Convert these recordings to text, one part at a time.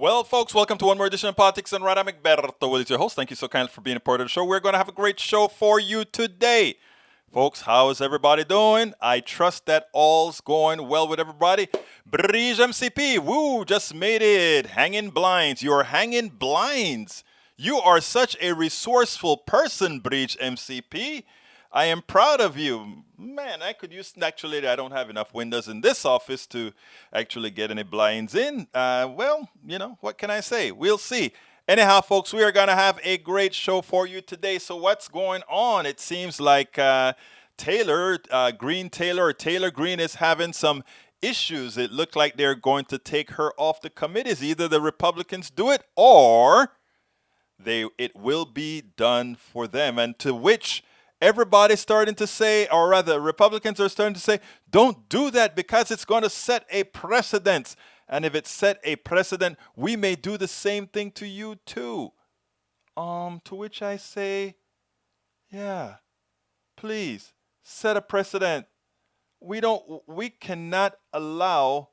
Well, folks, welcome to one more edition of Politics and Right. I'm Egberto Willis, your host. Thank you so kindly for being a part of the show. We're going to have a great show for you today. Folks, how is everybody doing? I trust that all's going well with everybody. Bridge MCP, woo, just made it. Hanging blinds. You're hanging blinds. You are such a resourceful person, Bridge MCP. I am proud of you. Man, I could use, actually, I don't have enough windows in this office to actually get any blinds in. Well, what can I say? We'll see. Anyhow, folks, we are going to have a great show for you today. So what's going on? It seems like Taylor Green is having some issues. It looked like they're going to take her off the committees. Either the Republicans do it or it will be done for them. And to which everybody's starting to say, or rather, Republicans are starting to say, don't do that because it's going to set a precedent. And if it set a precedent, we may do the same thing to you too. To which I say, yeah, please set a precedent. We cannot allow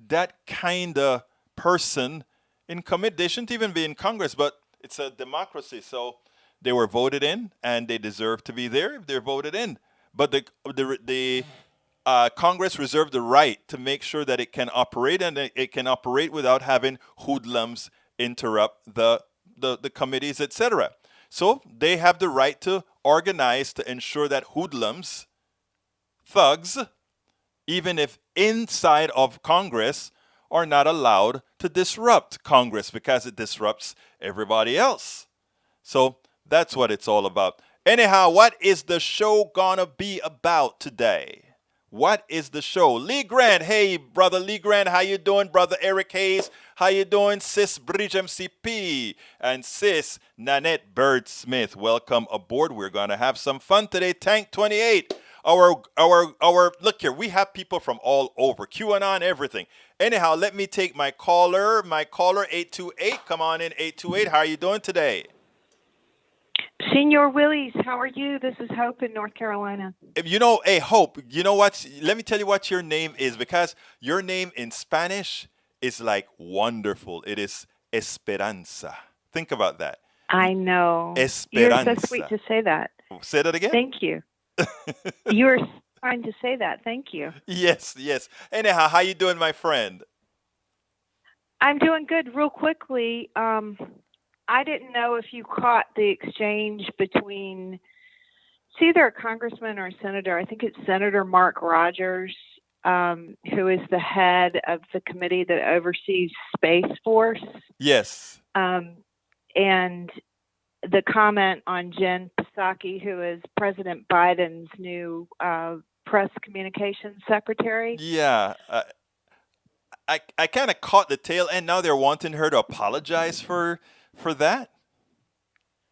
that kind of person in committee. They shouldn't even be in Congress, but it's a democracy. So they were voted in, and they deserve to be there if they're voted in. But the Congress reserved the right to make sure that it can operate, and it can operate without having hoodlums interrupt the committees, etc. So they have the right to organize to ensure that hoodlums, thugs, even if inside of Congress, are not allowed to disrupt Congress because it disrupts everybody else. So that's what it's all about. Anyhow, what is the show gonna be about today? What is the show? Lee Grant, hey, brother Lee Grant, how you doing? Brother Eric Hayes, how you doing? Sis Bridge MCP and sis Nanette Bird Smith, welcome aboard. We're gonna have some fun today. Tank 28, our look here, we have people from all over, QAnon, everything. Anyhow, let me take my caller 828. Come on in, 828. How are you doing today? Senor Willies, how are you? This is Hope in North Carolina. Hey, Hope, you know what? Let me tell you what your name is, because your name in Spanish is like wonderful. It is Esperanza. Think about that. I know. Esperanza. You're so sweet to say that. Say that again? Thank you. You're trying to say that. Thank you. Yes. Anyhow, how you doing, my friend? I'm doing good. Real quickly, I didn't know if you caught the exchange between, it's either a congressman or a senator. I think it's Senator Mark Rogers, who is the head of the committee that oversees Space Force. Yes. And the comment on Jen Psaki, who is President Biden's new press communications secretary. Yeah. I kind of caught the tail end. Now they're wanting her to apologize for that?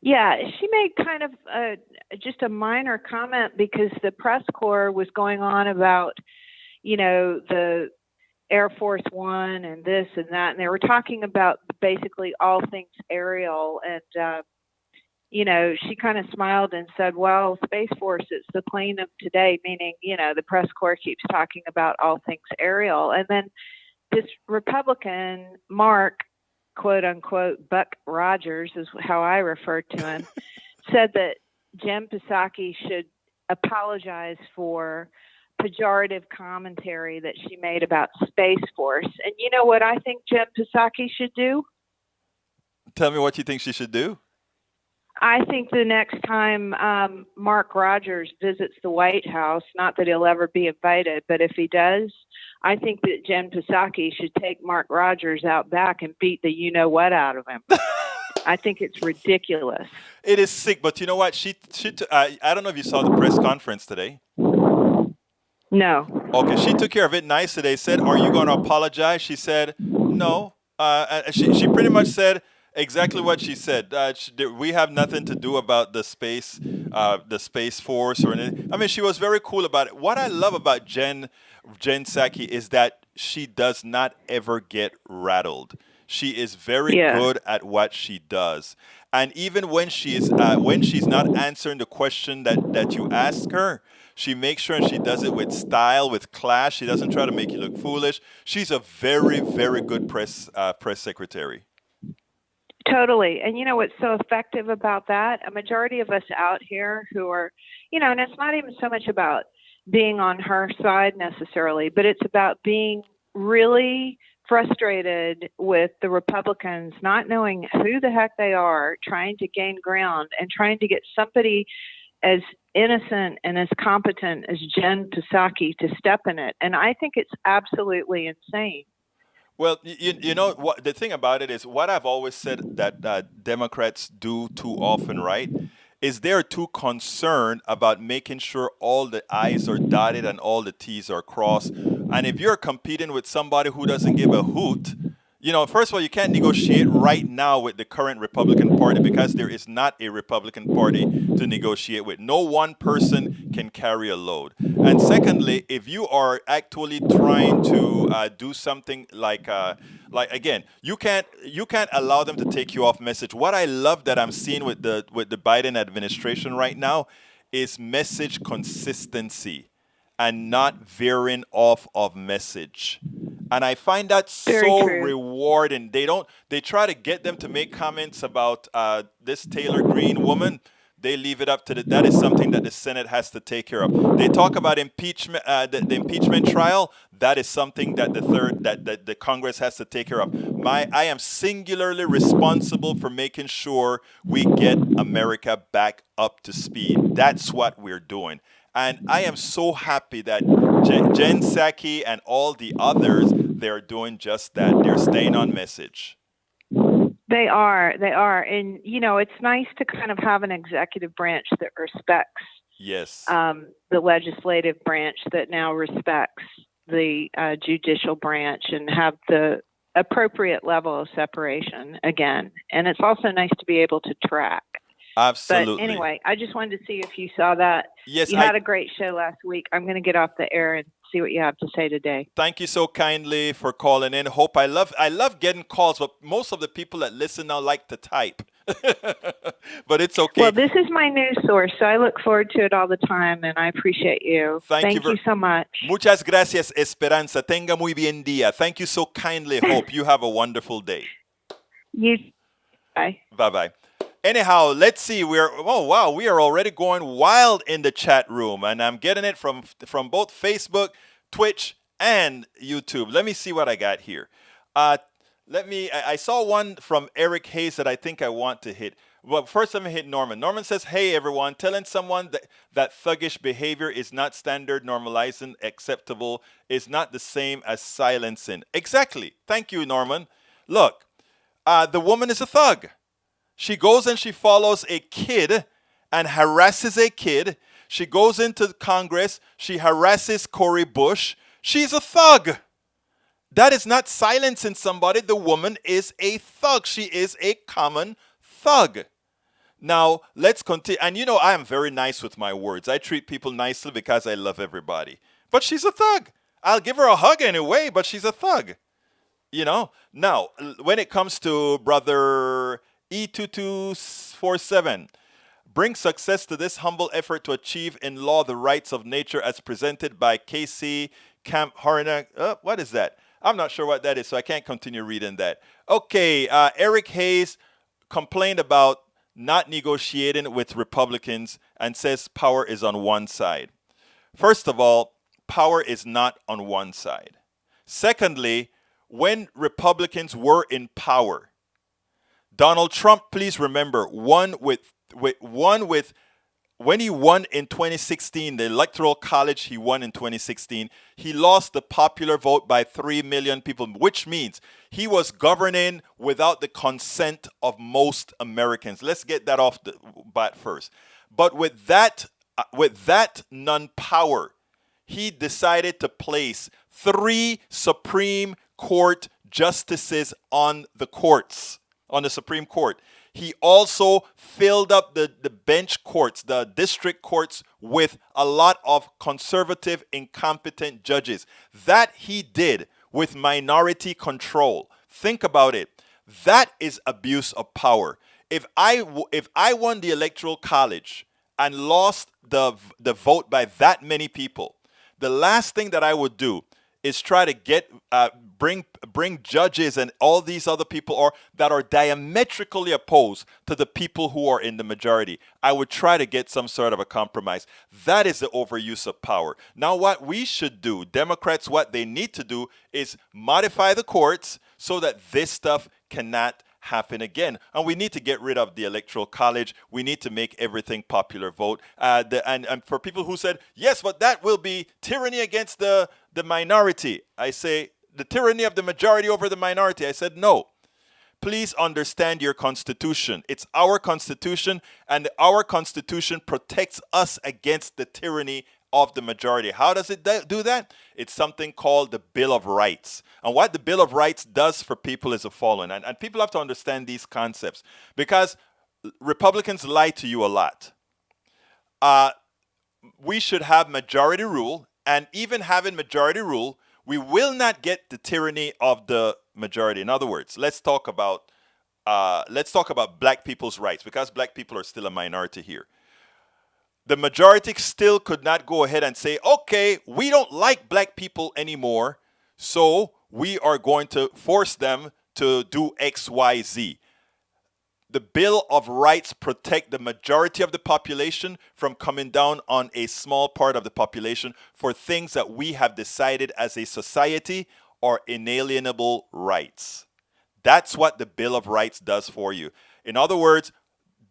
Yeah, she made kind of just a minor comment because the press corps was going on about, the Air Force One and this and that, and they were talking about basically all things aerial. And, she kind of smiled and said, well, Space Force, it's the plane of today, meaning, the press corps keeps talking about all things aerial. And then this Republican, Mark, quote unquote, Buck Rogers is how I refer to him, said that Jen Psaki should apologize for pejorative commentary that she made about Space Force. And you know what I think Jen Psaki should do? Tell me what you think she should do. I think the next time Mark Rogers visits the White House, not that he'll ever be invited, but if he does, I think that Jen Psaki should take Mark Rogers out back and beat the you-know-what out of him. I think it's ridiculous. It is sick, but you know what? I don't know if you saw the press conference today. No. Okay, she took care of it nice today. Said, are you going to apologize? She said, no. She pretty much said exactly what she said. We have nothing to do about the space force or anything. I mean, she was very cool about it. What I love about Jen Psaki is that she does not ever get rattled. She is very good at what she does. And even when she's not answering the question that you ask her, She makes sure and she does it with style, with class. She doesn't try to make you look foolish. She's a very, very good press secretary. Totally. And you know what's so effective about that? A majority of us out here who are, and it's not even so much about being on her side necessarily, but it's about being really frustrated with the Republicans not knowing who the heck they are, trying to gain ground and trying to get somebody as innocent and as competent as Jen Psaki to step in it. And I think it's absolutely insane. Well, you know what the thing about it is what I've always said that Democrats do too often, right? Is they're too concerned about making sure all the I's are dotted and all the T's are crossed. And if you're competing with somebody who doesn't give a hoot, first of all, you can't negotiate right now with the current Republican Party because there is not a Republican Party to negotiate with. No one person can carry a load. And secondly, if you are actually trying to do something like again, you can't allow them to take you off message. What I love that I'm seeing with the Biden administration right now is message consistency and not veering off of message. And I find that so rewarding. They try to get them to make comments about this Taylor Greene woman. They leave it up to that is something that the Senate has to take care of. They talk about impeachment, the impeachment trial. That is something that the Congress has to take care of. I am singularly responsible for making sure we get America back up to speed. That's what we're doing. And I am so happy that Jen Psaki and all the others, they're doing just that. They're staying on message. They are. And, it's nice to kind of have an executive branch that respects the legislative branch that now respects the judicial branch and have the appropriate level of separation again. And it's also nice to be able to track. Absolutely. But anyway, I just wanted to see if you saw that. Yes, you had a great show last week. I'm going to get off the air and see what you have to say today. Thank you so kindly for calling in. Hope I love getting calls, but most of the people that listen now like to type. But it's okay. Well, this is my news source, so I look forward to it all the time, and I appreciate you. Thank you so much. Muchas gracias, Esperanza. Tenga muy bien día. Thank you so kindly. Hope you have a wonderful day. You. Bye. Bye-bye. Anyhow, let's see. We are already going wild in the chat room, and I'm getting it from both Facebook, Twitch, and YouTube. Let me see what I got here. I saw one from Eric Hayes that I think I want to hit. Well, first let me hit Norman. Norman says, "Hey everyone, telling someone that thuggish behavior is not standard, normalizing, acceptable is not the same as silencing." Exactly. Thank you, Norman. Look, the woman is a thug. She goes and she follows a kid and harasses a kid. She goes into Congress. She harasses Cory Bush. She's a thug. That is not silencing somebody. The woman is a thug. She is a common thug. Now, let's continue. And I am very nice with my words. I treat people nicely because I love everybody. But she's a thug. I'll give her a hug anyway, but she's a thug. Now, when it comes to Brother E2247, bring success to this humble effort to achieve in law the rights of nature as presented by KC Camp Horner. What is that? I'm not sure what that is, so I can't continue reading that. Okay, Eric Hayes complained about not negotiating with Republicans and says power is on one side. First of all, power is not on one side. Secondly, when Republicans were in power, Donald Trump, please remember, when he won in 2016, the Electoral College he won in 2016, he lost the popular vote by 3 million people, which means he was governing without the consent of most Americans. Let's get that off the bat first. But with that non-power, he decided to place 3 Supreme Court justices on the Supreme Court. He also filled up the bench courts, the district courts, with a lot of conservative, incompetent judges. That he did with minority control. Think about it. That is abuse of power. If I won the Electoral College and lost the vote by that many people, the last thing that I would do is try to get bring judges and all these other people or that are diametrically opposed to the people who are in the majority. I would try to get some sort of a compromise. That is the overuse of power. Now, what we should do, Democrats, what they need to do is modify the courts so that this stuff cannot happen again. And we need to get rid of the electoral college. We need to make everything popular vote. And for people who said, yes, but that will be tyranny against the minority, I say the tyranny of the majority over the minority. I said, no. Please understand your Constitution. It's our Constitution, and our Constitution protects us against the tyranny of the majority. How does it do that? It's something called the Bill of Rights. And what the Bill of Rights does for people is the following. And people have to understand these concepts because Republicans lie to you a lot. We should have majority rule, and even having majority rule, we will not get the tyranny of the majority. In other words, let's talk about black people's rights because black people are still a minority here. The majority still could not go ahead and say, okay, we don't like black people anymore, so we are going to force them to do X, Y, Z. The Bill of Rights protect the majority of the population from coming down on a small part of the population for things that we have decided as a society are inalienable rights. That's what the Bill of Rights does for you. In other words,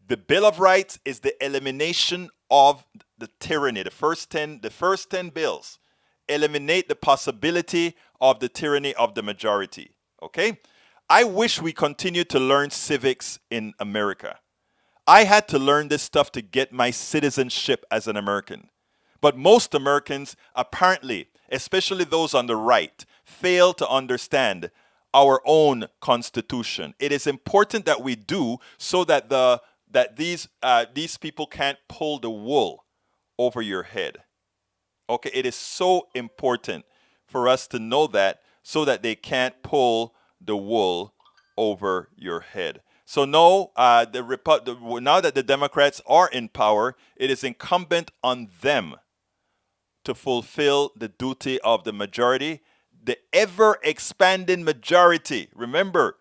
the Bill of Rights is the elimination of the tyranny. The first 10 bills eliminate the possibility of the tyranny of the majority. Okay? I wish we continued to learn civics in America. I had to learn this stuff to get my citizenship as an American. But most Americans, apparently, especially those on the right, fail to understand our own Constitution. It is important that we do so that these people can't pull the wool over your head. Okay, it is so important for us to know that so that they can't pull the wool over your head. So no, now that the Democrats are in power, it is incumbent on them to fulfill the duty of the majority, the ever-expanding majority. Remember,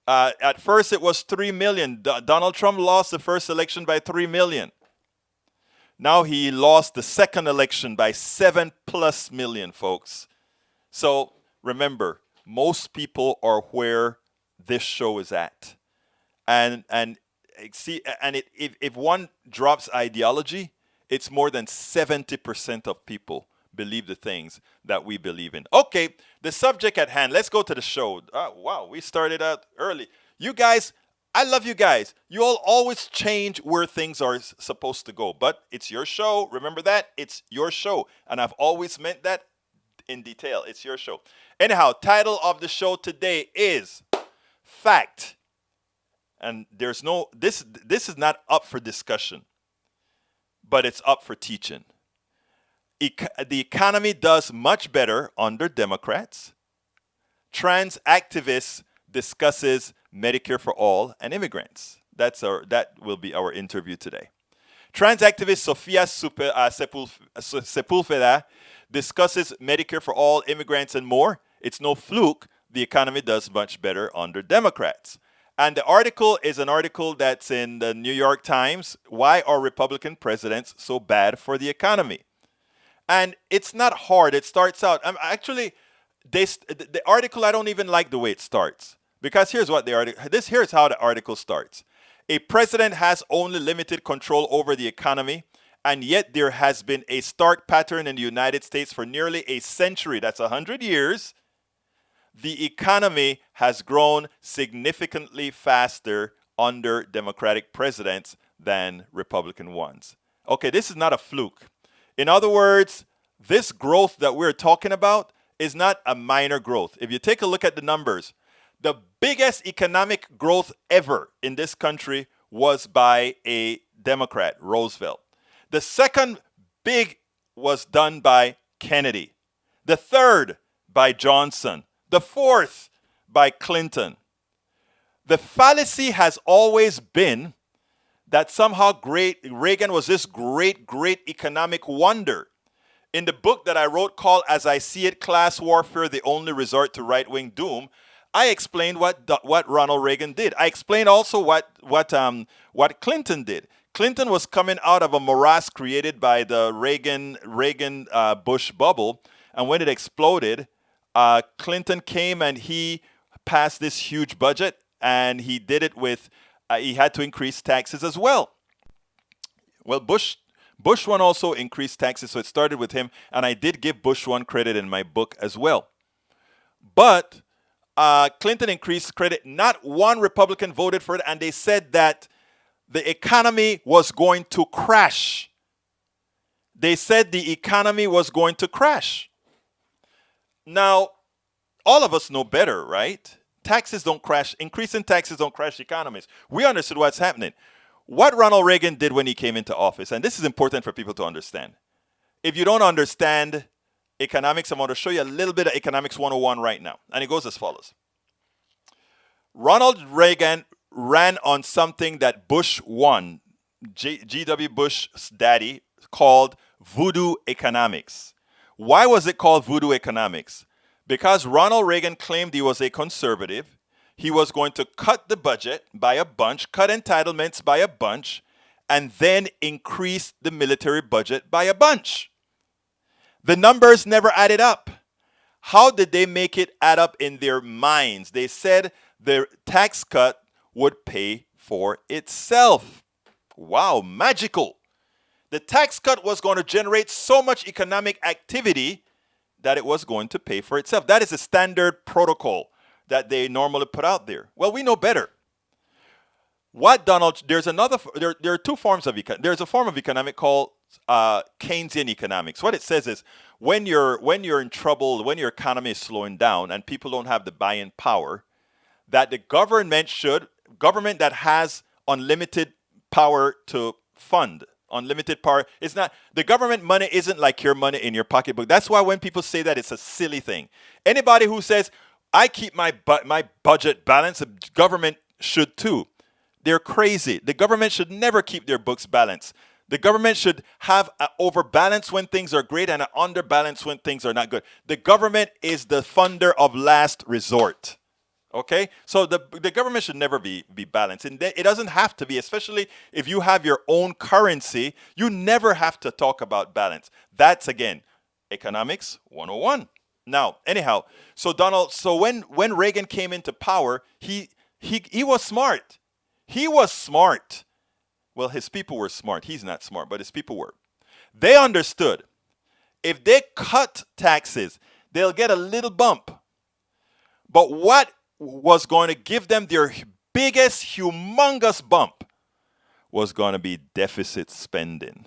at first it was 3 million. Donald Trump lost the first election by 3 million. Now he lost the second election by 7+ million, folks. So remember, most people are where this show is at. And if one drops ideology, it's more than 70% of people believe the things that we believe in. Okay, the subject at hand. Let's go to the show. Wow, we started out early. You guys, I love you guys. You all always change where things are supposed to go. But it's your show. Remember that? It's your show. And I've always meant that in detail. It's your show. Anyhow, title of the show today is Fact. And there's no, this is not up for discussion, but it's up for teaching. The economy does much better under Democrats. Trans activists discusses Medicare for all and immigrants. That will be our interview today. Trans activist Sofia Sepulveda discusses Medicare for all, immigrants, and more. It's no fluke. The economy does much better under Democrats. And the article is an article that's in the New York Times. Why are Republican presidents so bad for the economy? And it's not hard. It starts out. The article, I don't even like the way it starts. Because here's how the article starts. A president has only limited control over the economy, and yet there has been a stark pattern in the United States for nearly a century. That's 100 years. The economy has grown significantly faster under Democratic presidents than Republican ones. Okay, this is not a fluke. In other words, this growth that we're talking about is not a minor growth. If you take a look at the numbers, the biggest economic growth ever in this country was by a Democrat, Roosevelt. The second big was done by Kennedy. The third by Johnson. The fourth by Clinton. The fallacy has always been that somehow Reagan was this great economic wonder. In the book that I wrote called As I See It, Class Warfare, the Only Resort to Right-Wing Doom, I explained what Ronald Reagan did. I explained also what Clinton did. Clinton was coming out of a morass created by the Reagan Bush bubble, and when it exploded, Clinton came and he passed this huge budget, and he did it with he had to increase taxes as well. Well, Bush one also increased taxes, so it started with him, and I did give Bush one credit in my book as well. But Clinton increased credit. Not one Republican voted for it, and they said that the economy was going to crash. They said the economy was going to crash. Now, all of us know better, right? Taxes don't crash. Increasing taxes don't crash economies. We understood what's happening. What Ronald Reagan did when he came into office, and this is important for people to understand. If you don't understand economics, I'm going to show you a little bit of economics 101 right now. And it goes as follows. Ronald Reagan ran on something that Bush won, G.W. Bush's daddy, called voodoo economics. Why was it called voodoo economics? Because Ronald Reagan claimed he was a conservative. He was going to cut the budget by a bunch, cut entitlements by a bunch, and then increase the military budget by a bunch. The numbers never added up. How did they make it add up in their minds? They said the tax cut would pay for itself. Wow, magical. The tax cut was going to generate so much economic activity that it was going to pay for itself. That is a standard protocol that they normally put out there. Well, we know better. There are two forms of there's a form of economic called Keynesian economics. What it says is when you're in trouble, when your economy is slowing down and people don't have the buying power, that the government that has unlimited power to fund, unlimited power, it's not, the government money isn't like your money in your pocketbook. That's why when people say that, it's a silly thing. Anybody who says, I keep my budget balanced, the government should too, they're crazy. The government should never keep their books balanced. The government should have an overbalance when things are great and an underbalance when things are not good. The government is the funder of last resort. Okay? So the government should never be balanced. And it doesn't have to be, especially if you have your own currency, you never have to talk about balance. That's, again, economics 101. Now, anyhow, so when Reagan came into power, he was smart. He was smart. Well, his people were smart. He's not smart, but his people were. They understood if they cut taxes, they'll get a little bump. But what was going to give them their biggest, humongous bump was going to be deficit spending.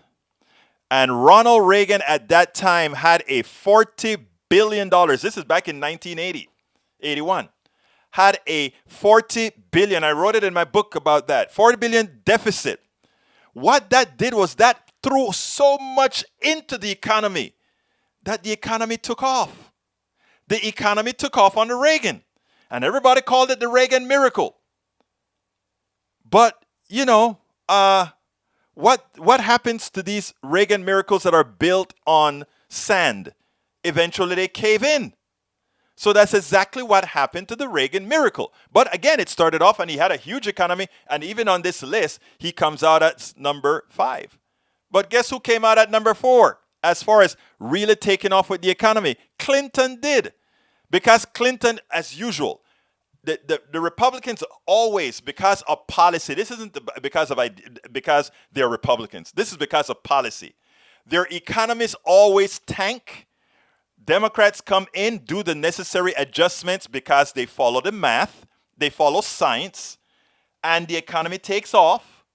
And Ronald Reagan at that time had a $40 billion, this is back in 1980, 81, had a $40 billion, I wrote it in my book about that, $40 billion deficit. What that did was that threw so much into the economy that the economy took off. The economy took off under Reagan. And everybody called it the Reagan miracle. But, what happens to these Reagan miracles that are built on sand? Eventually they cave in. So that's exactly what happened to the Reagan miracle. But again, it started off and he had a huge economy. And even on this list, he comes out at number 5. But guess who came out at number 4? As far as really taking off with the economy? Clinton did. Because Clinton, as usual, the Republicans always, because of policy, this isn't because they're Republicans. This is because of policy. Their economies always tank. Democrats come in, do the necessary adjustments because they follow the math, they follow science, and the economy takes off.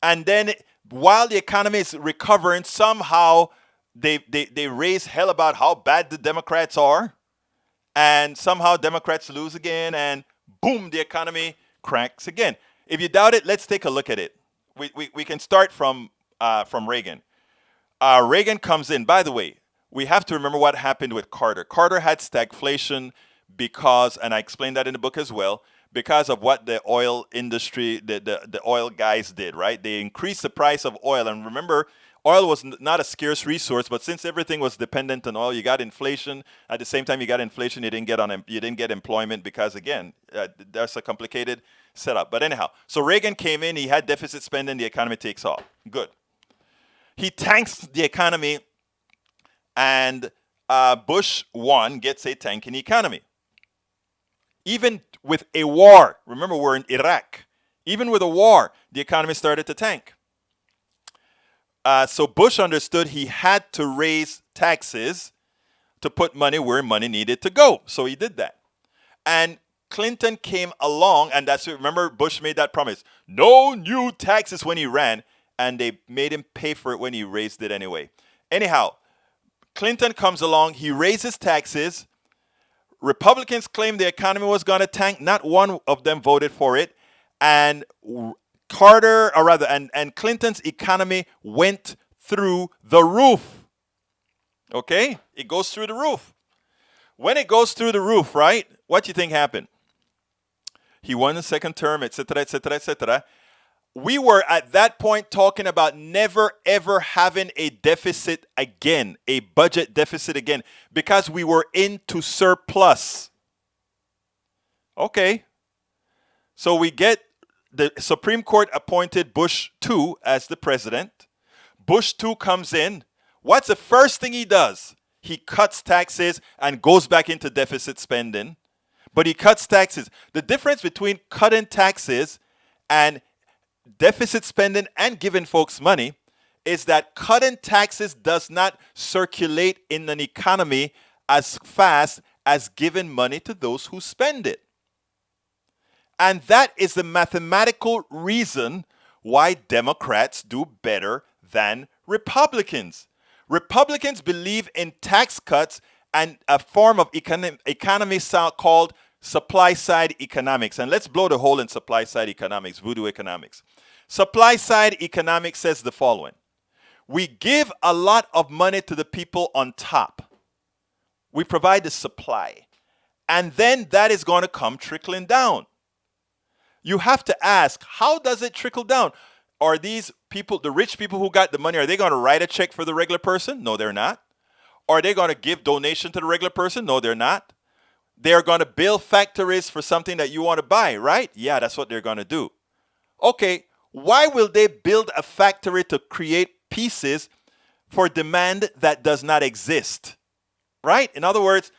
And then while the economy is recovering, somehow they raise hell about how bad the Democrats are. And somehow Democrats lose again, and boom, the economy cracks again. If you doubt it, let's take a look at it. We can start from Reagan. Reagan comes in. By the way, we have to remember what happened with Carter. Carter had stagflation because, and I explained that in the book as well, because of what the oil industry, the oil guys did, right? They increased the price of oil. And remember, oil was not a scarce resource, but since everything was dependent on oil, you got inflation. At the same time you got inflation, you didn't get employment because, again, that's a complicated setup. But anyhow, so Reagan came in, he had deficit spending, the economy takes off. Good. He tanks the economy, and Bush 1 gets a tanking economy. Even with a war, remember we're in Iraq, even with a war, the economy started to tank. So Bush understood he had to raise taxes to put money where money needed to go. So he did that. And Clinton came along, and that's it. Remember, Bush made that promise. No new taxes when he ran, and they made him pay for it when he raised it anyway. Anyhow, Clinton comes along, he raises taxes. Republicans claimed the economy was going to tank. Not one of them voted for it. And Clinton's economy went through the roof. Okay? It goes through the roof. When it goes through the roof, right? What do you think happened? He won the second term, etc., etc., etc. We were at that point talking about never ever having a deficit again, a budget deficit again, because we were into surplus. Okay. So we get the Supreme Court appointed Bush 2 as the president. Bush 2 comes in. What's the first thing he does? He cuts taxes and goes back into deficit spending. But he cuts taxes. The difference between cutting taxes and deficit spending and giving folks money is that cutting taxes does not circulate in an economy as fast as giving money to those who spend it. And that is the mathematical reason why Democrats do better than Republicans. Republicans believe in tax cuts and a form of economy called supply-side economics. And let's blow the hole in supply-side economics, voodoo economics. Supply-side economics says the following. We give a lot of money to the people on top. We provide the supply. And then that is going to come trickling down. You have to ask, how does it trickle down? Are these people, the rich people who got the money, are they going to write a check for the regular person? No, they're not. Are they going to give donation to the regular person? No, they're not. They're going to build factories for something that you want to buy, right? Yeah, that's what they're going to do. Okay, why will they build a factory to create pieces for demand that does not exist? Right? In other words,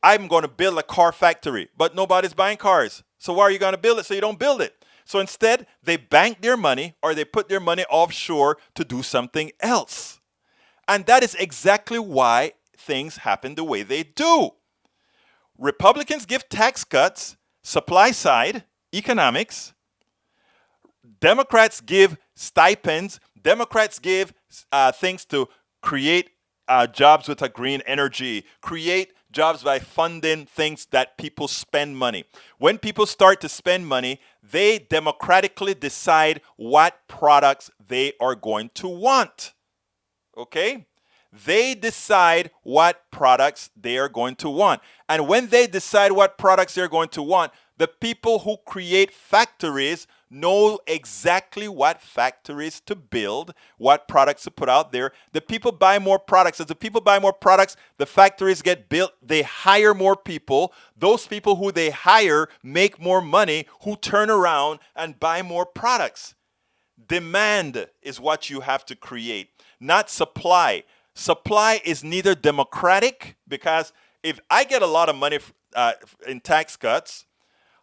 I'm going to build a car factory, but nobody's buying cars. So why are you going to build it? So you don't build it. So instead, they bank their money or they put their money offshore to do something else. And that is exactly why things happen the way they do. Republicans give tax cuts, supply side economics. Democrats give stipends. Democrats give things to create jobs with a green energy, create jobs by funding things that people spend money. When people start to spend money, they democratically decide what products they are going to want. Okay? They decide what products they are going to want. And when they decide what products they're going to want, the people who create factories know exactly what factories to build, what products to put out there. The people buy more products. As the people buy more products, the factories get built. They hire more people. Those people who they hire make more money, who turn around and buy more products. Demand is what you have to create, not supply. Supply is neither democratic, because if I get a lot of money in tax cuts,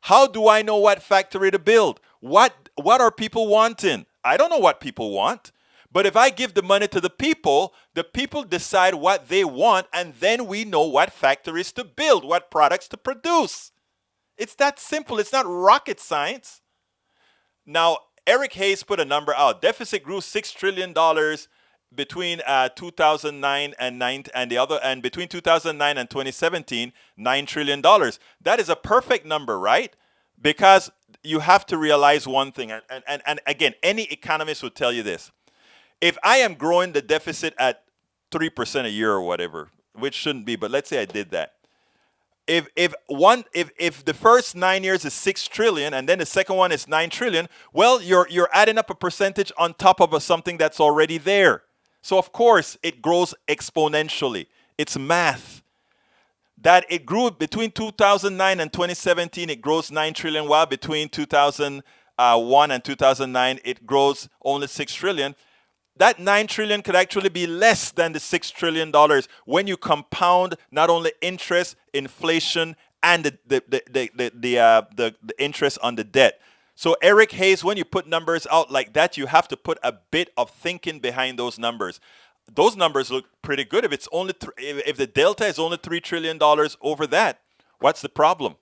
how do I know what factory to build? What are people wanting? I don't know what people want. But if I give the money to the people decide what they want, and then we know what factories to build, what products to produce. It's that simple. It's not rocket science. Now, Eric Hayes put a number out. Deficit grew $6 trillion between 2009 and between 2009 and 2017, $9 trillion. That is a perfect number, right? Because you have to realize one thing, and again, any economist would tell you this. If I am growing the deficit at 3% a year or whatever, which shouldn't be, but let's say I did that, If the first 9 years is 6 trillion and then the second one is 9 trillion, well, you're adding up a percentage on top of something that's already there. So of course it grows exponentially. It's math. That it grew between 2009 and 2017, it grows 9 trillion, while between 2001 and 2009 it grows only 6 trillion. That 9 trillion could actually be less than the $6 trillion when you compound not only interest, inflation, and the interest on the debt. So Eric Hayes, when you put numbers out like that, you have to put a bit of thinking behind those numbers. Those numbers look pretty good. If it's only if the delta is only $3 trillion over that, what's the problem?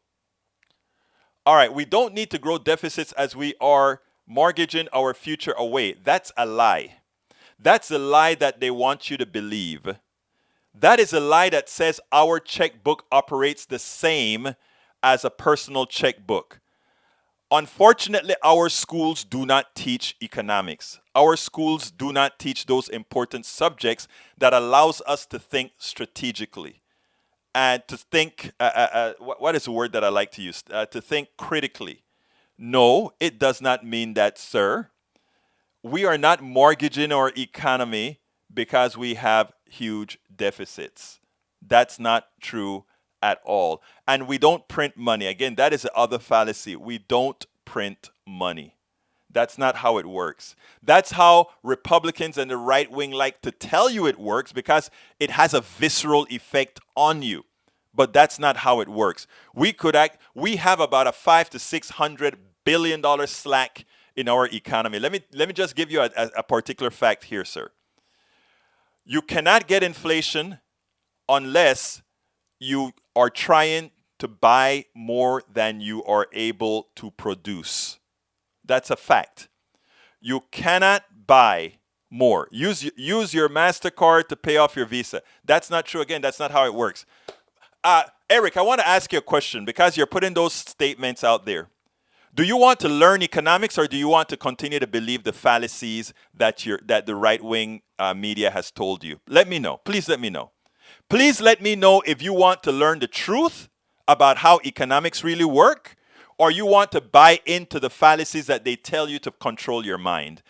All right, we don't need to grow deficits as we are mortgaging our future away. That's a lie. That's a lie that they want you to believe. That is a lie that says our checkbook operates the same as a personal checkbook. Unfortunately, our schools do not teach economics. Our schools do not teach those important subjects that allows us to think strategically and to think, what is the word that I like to use? To think critically. No, it does not mean that, sir. We are not mortgaging our economy because we have huge deficits. That's not true at all. And we don't print money. Again, that is the other fallacy. We don't print money. That's not how it works. That's how Republicans and the right wing like to tell you it works because it has a visceral effect on you. But that's not how it works. We have about a $500 to $600 billion slack in our economy. Let me just give you a particular fact here, sir. You cannot get inflation unless you are trying to buy more than you are able to produce. That's a fact. You cannot buy more. Use your MasterCard to pay off your Visa. That's not true. Again, that's not how it works. Eric, I want to ask you a question because you're putting those statements out there. Do you want to learn economics or do you want to continue to believe the fallacies that the right-wing media has told you? Let me know. Please let me know. Please let me know if you want to learn the truth about how economics really work or you want to buy into the fallacies that they tell you to control your mind.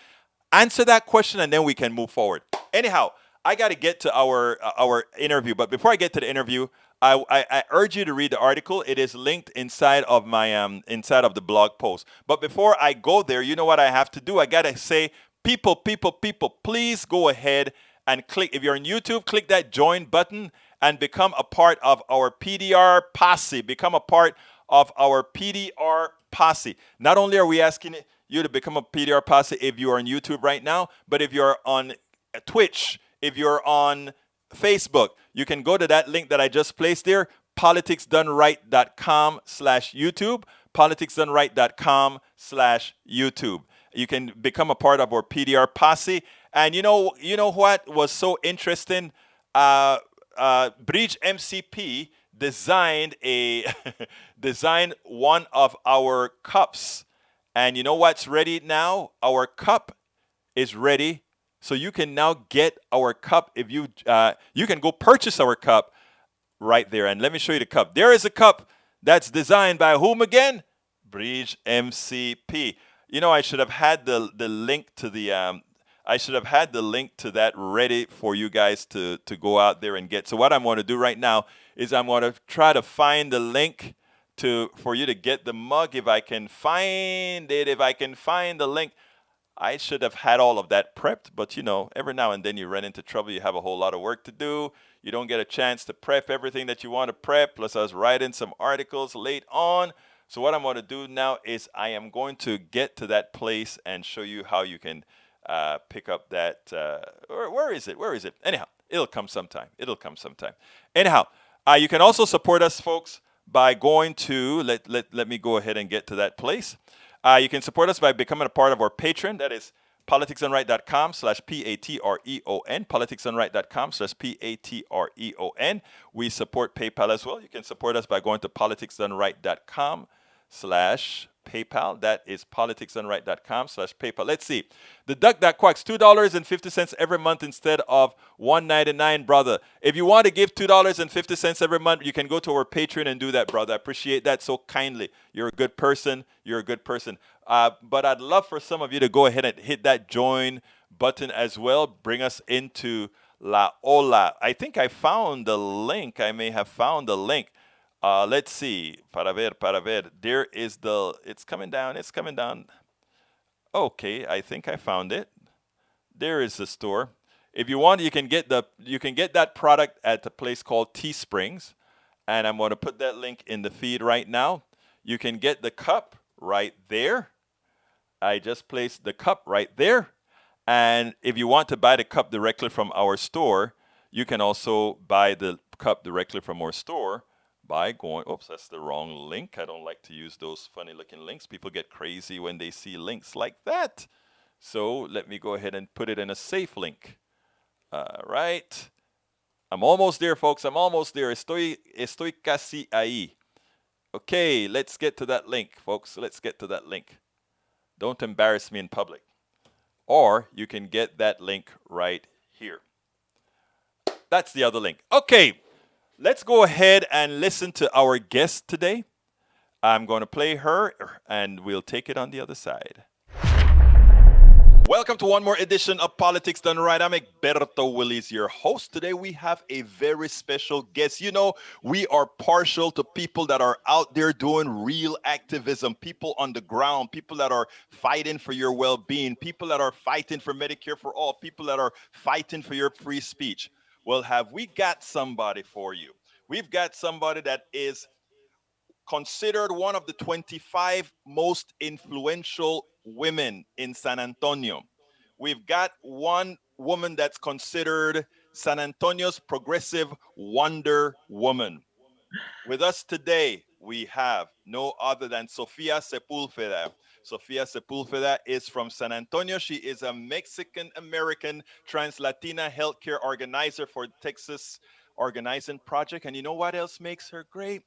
Answer that question and then we can move forward. Anyhow, I got to get to our interview. But before I get to the interview, I urge you to read the article. It is linked inside of my inside of the blog post. But before I go there, you know what I have to do? I gotta say, people, please go ahead and click. If you're on YouTube, click that join button and become a part of our PDR posse. Become a part of our PDR posse. Not only are we asking you to become a PDR posse if you are on YouTube right now, but if you're on Twitch, if you're on Facebook, you can go to that link that I just placed there, politicsdoneright.com/YouTube, politicsdoneright.com/YouTube. You can become a part of our PDR posse. And you know what was so interesting? Bridge MCP designed designed one of our cups. And you know what's ready now? Our cup is ready. So you can now get our cup if you can go purchase our cup right there. And let me show you the cup. There is a cup that's designed by whom again? Bridge MCP. You know, I should have had the link to the that ready for you guys to go out there and get. So what I'm going to do right now is I'm going to try to find the link for you to get the mug. If I can find it, if I can find the link. I should have had all of that prepped, but every now and then you run into trouble. You have a whole lot of work to do. You don't get a chance to prep everything that you want to prep. Plus, I was writing some articles late on. So what I'm going to do now is I am going to get to that place and show you how you can pick up that. Where is it? Where is it? Anyhow, it'll come sometime. Anyhow, you can also support us, folks, by going to, let me go ahead and get to that place. You can support us by becoming a part of our Patreon. That is politicsdoneright.com/PATREON, politicsdoneright.com/PATREON. We support PayPal as well. You can support us by going to politicsdoneright.com/ PayPal. That is politicsdoneright.com/PayPal. Let's see. The duck that quacks, $2.50 every month instead of $1.99, brother. If you want to give $2.50 every month, you can go to our Patreon and do that, brother. I appreciate that so kindly. You're a good person. You're a good person. But I'd love for some of you to go ahead and hit that join button as well. Bring us into La Ola. I think I found the link. I may have found the link. Let's see. Para ver, para ver. There is the. It's coming down. It's coming down. Okay, I think I found it. There is the store. If you want, you can get that product at a place called Teesprings, and I'm going to put that link in the feed right now. You can get the cup right there. I just placed the cup right there. And if you want to buy the cup directly from our store, you can also buy the cup directly from our store by going, oops, that's the wrong link. I don't like to use those funny looking links. People get crazy when they see links like that. So let me go ahead and put it in a safe link. All right. I'm almost there, folks. I'm almost there. Estoy casi ahí. Okay, let's get to that link, folks. Let's get to that link. Don't embarrass me in public. Or you can get that link right here. That's the other link. Okay, let's go ahead and listen to our guest today. I'm going to play her, and we'll take it on the other side. Welcome to one more edition of Politics Done Right. I'm Egberto Willis, your host. Today we have a very special guest. You know, we are partial to people that are out there doing real activism, people on the ground, people that are fighting for your well-being, people that are fighting for Medicare for all, people that are fighting for your free speech. Well, have we got somebody for you? We've got somebody that is considered one of the 25 most influential women in San Antonio. We've got one woman that's considered San Antonio's progressive Wonder Woman. With us today, we have no other than Sofia Sepulveda. Sofia Sepulveda is from San Antonio. She is a Mexican American trans Latina healthcare organizer for Texas Organizing Project. And you know what else makes her great?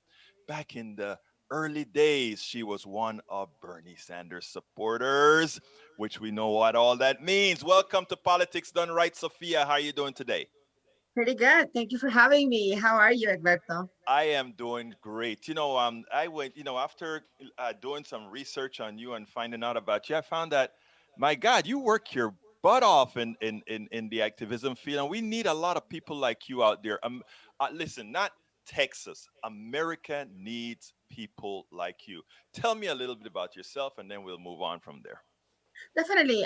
Back in the early days, she was one of Bernie Sanders' supporters, which we know what all that means. Welcome to Politics Done Right, Sofia. How are you doing today? Pretty good. Thank you for having me. How are you, Egberto? I am doing great. I went, after doing some research on you and finding out about you, I found that, my God, you work your butt off in the activism field, and we need a lot of people like you out there. Listen, not Texas. America needs people like you. Tell me a little bit about yourself, and then we'll move on from there. Definitely.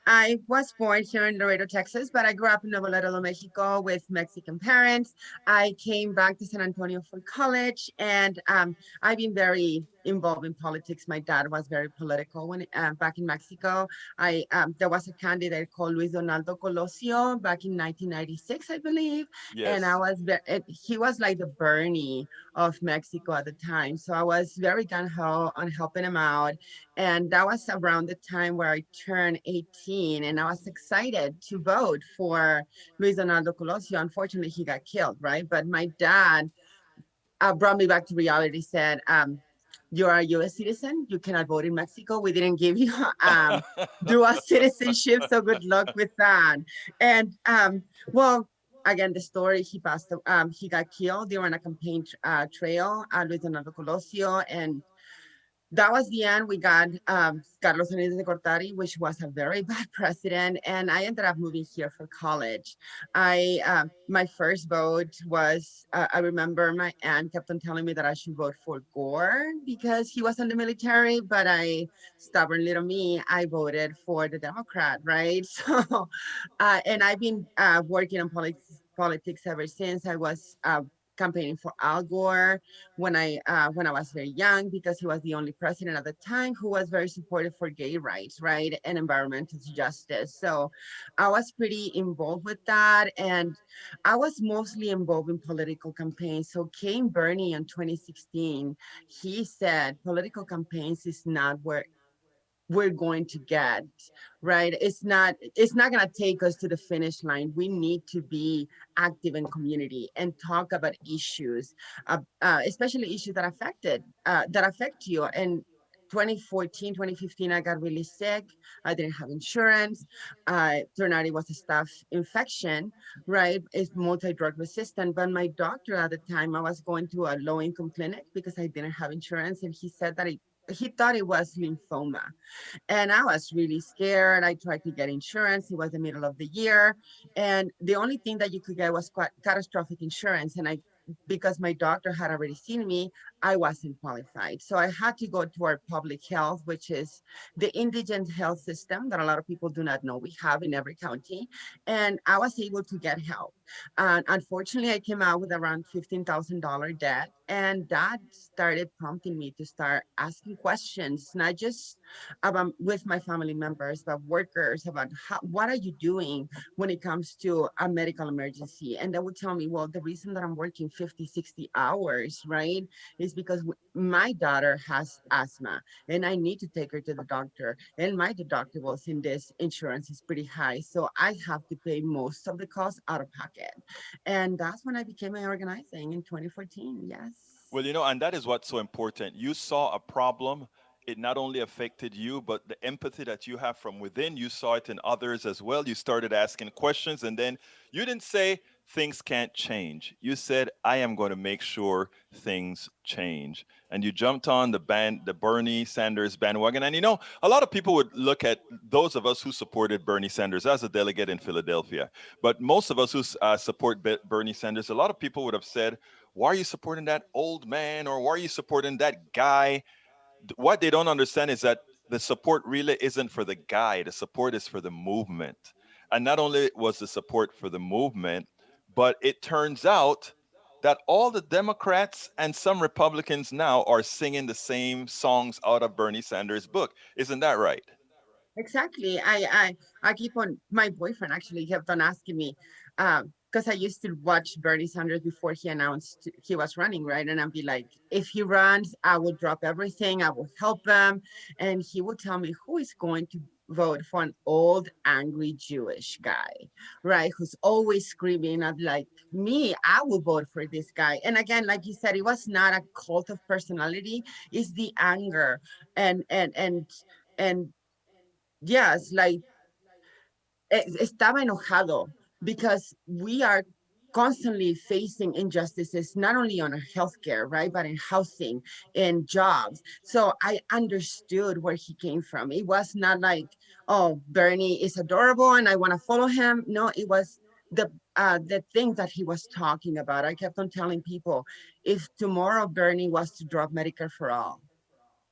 I was born here in Laredo, Texas, but I grew up in Nuevo Laredo, Mexico with Mexican parents. I came back to San Antonio for college, and I've been very involved in politics. My dad was very political when back in Mexico. I There was a candidate called Luis Donaldo Colosio back in 1996, I believe, and Yes. he was like the Bernie of Mexico at the time. So I was very gung ho on helping him out. And that was around the time where I turned 18, and I was excited to vote for Luis Donaldo Colosio. Unfortunately, he got killed, right? But my dad brought me back to reality, said, you are a US citizen. You cannot vote in Mexico. We didn't give you dual citizenship. So good luck with that. And well, again, the story, he got killed during a campaign trail, Luis Donaldo Colosio, and that was the end. We got Carlos Salinas de Gortari, which was a very bad president, and I ended up moving here for college. My first vote was I remember my aunt kept on telling me that I should vote for Gore because he was in the military, but stubborn little me, I voted for the Democrat, right? So, and I've been working on politics ever since. I was campaigning for Al Gore when I was very young because he was the only president at the time who was very supportive for gay rights, right, and environmental justice. So I was pretty involved with that, and I was mostly involved in political campaigns. So came Bernie in 2016. He said political campaigns is not where we're going to get, right? It's not going to take us to the finish line. We need to be active in community and talk about issues, especially issues that affect you. And 2014, 2015, I got really sick. I didn't have insurance. Turned out it was a staph infection, right? It's multi-drug resistant. But my doctor at the time, I was going to a low-income clinic because I didn't have insurance, and he said that he thought it was lymphoma. And I was really scared. I tried to get insurance. It was the middle of the year. And the only thing that you could get was catastrophic insurance. And because my doctor had already seen me, I wasn't qualified. So I had to go to our public health, which is the indigent health system that a lot of people do not know we have in every county. And I was able to get help. And unfortunately, I came out with around $15,000 debt. And that started prompting me to start asking questions, not just about with my family members, about workers, about what are you doing when it comes to a medical emergency? And they would tell me, well, the reason that I'm working 50, 60 hours, right, is because my daughter has asthma and I need to take her to the doctor. And my deductibles in this insurance is pretty high. So I have to pay most of the cost out of pocket. And that's when I became an organizing in 2014. Yes. Well, and that is what's so important. You saw a problem. It not only affected you, but the empathy that you have from within, you saw it in others as well. You started asking questions, and then you didn't say things can't change. You said, I am going to make sure things change. And you jumped on the Bernie Sanders bandwagon. And a lot of people would look at those of us who supported Bernie Sanders as a delegate in Philadelphia. But most of us who support Bernie Sanders, a lot of people would have said, why are you supporting that old man? Or why are you supporting that guy? What they don't understand is that the support really isn't for the guy. The support is for the movement. And not only was the support for the movement, but it turns out that all the Democrats and some Republicans now are singing the same songs out of Bernie Sanders' book. Isn't that right? Exactly. I keep on, my boyfriend actually kept on asking me, because I used to watch Bernie Sanders before he announced he was running, right? And I'd be like, if he runs, I will drop everything, I will help him. And he would tell me, who is going to vote for an old, angry Jewish guy, right? Who's always screaming. I'm like, me, I will vote for this guy. And again, like you said, it was not a cult of personality, it's the anger and yes, like estaba enojado because we are constantly facing injustices, not only on our healthcare, right, but in housing, in jobs. So I understood where he came from. It was not like, oh, Bernie is adorable and I want to follow him. No, it was the things that he was talking about. I kept on telling people, if tomorrow Bernie was to drop Medicare for all,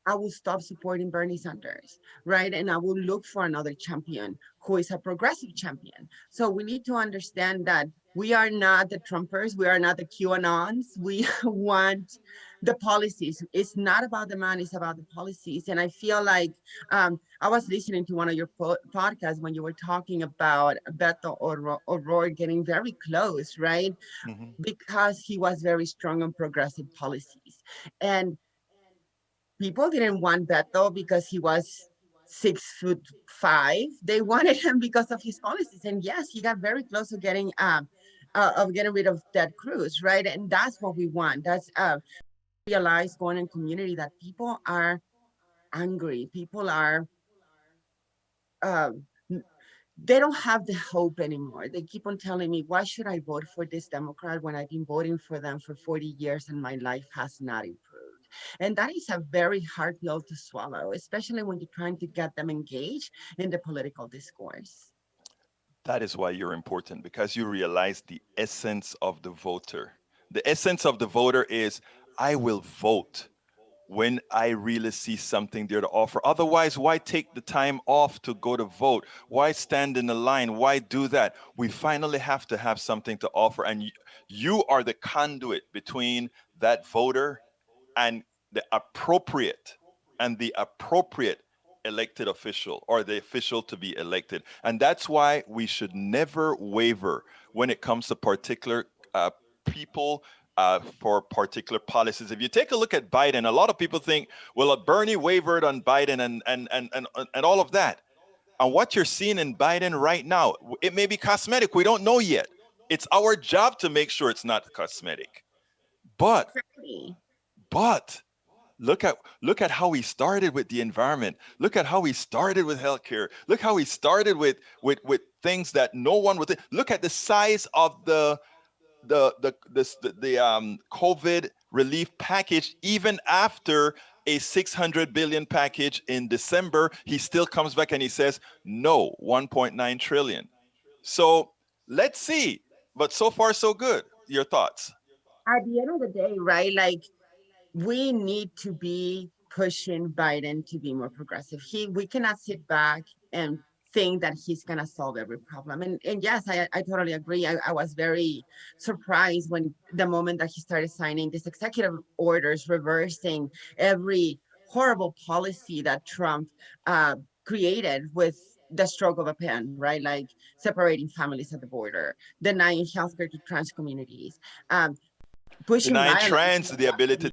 I will stop supporting Bernie Sanders, right? And I will look for another champion who is a progressive champion. So we need to understand that we are not the Trumpers, we are not the QAnons. We want the policies. It's not about the man, it's about the policies. And I feel like I was listening to one of your podcasts when you were talking about Beto O'Rourke getting very close, right? Mhm. Because he was very strong on progressive policies. And people didn't want Beto because he was 6'5". They wanted him because of his policies. And yes, he got very close to getting rid of Ted Cruz, right? And that's what we want. That's realize going in community that people are angry. People are uh, they don't have the hope anymore. They keep on telling me, why should I vote for this Democrat when I've been voting for them for 40 years and my life has not improved? And that is a very hard pill to swallow, especially when you're trying to get them engaged in the political discourse. That is why you're important, because you realize the essence of the voter. The essence of the voter is, I will vote when I really see something there to offer. Otherwise, why take the time off to go to vote? Why stand in the line? Why do that? We finally have to have something to offer. And you are the conduit between that voter and the appropriate elected official, or the official to be elected. And that's why we should never waver when it comes to particular people, for particular policies. If you take a look at Biden, a lot of people think, well, Bernie wavered on Biden and all of that. And what you're seeing in Biden right now, it may be cosmetic. We don't know yet. It's our job to make sure it's not cosmetic. But Exactly. but Look at how he started with the environment. Look at how he started with healthcare. Look how he started with things that no one would think. Look at the size of the COVID relief package. Even after a 600 billion package in December, he still comes back and he says no, 1.9 trillion. So let's see. But so far so good. Your thoughts? At the end of the day, right? Like, we need to be pushing Biden to be more progressive. We cannot sit back and think that he's gonna solve every problem. And yes, I totally agree. I was very surprised when the moment that he started signing these executive orders reversing every horrible policy that Trump uh, created with the stroke of a pen, right? Like separating families at the border, denying healthcare to trans communities, um, pushing Denying violence, trans the ability.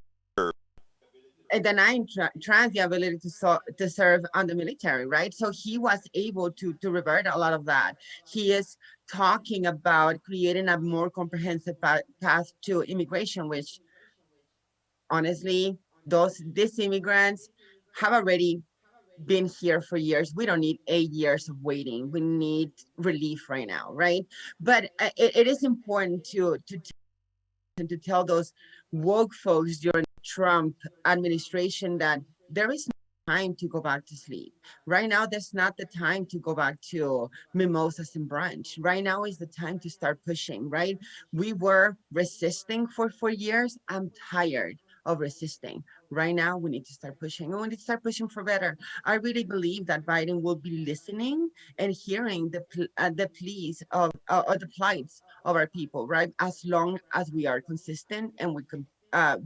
and denying trans the ability to serve on the military, right? So he was able to revert a lot of that. He is talking about creating a more comprehensive path to immigration, which honestly, these immigrants have already been here for years. We don't need 8 years of waiting. We need relief right now, right? But it is important to tell those woke folks during the Trump administration that there is no time to go back to sleep. Right now, there's not the time to go back to mimosas and brunch. Right now is the time to start pushing, right? We were resisting for years. I'm tired of resisting. Right now, we need to start pushing, and we need to start pushing for better. I really believe that Biden will be listening and hearing the pleas of the plights of our people, right? As long as we are consistent and we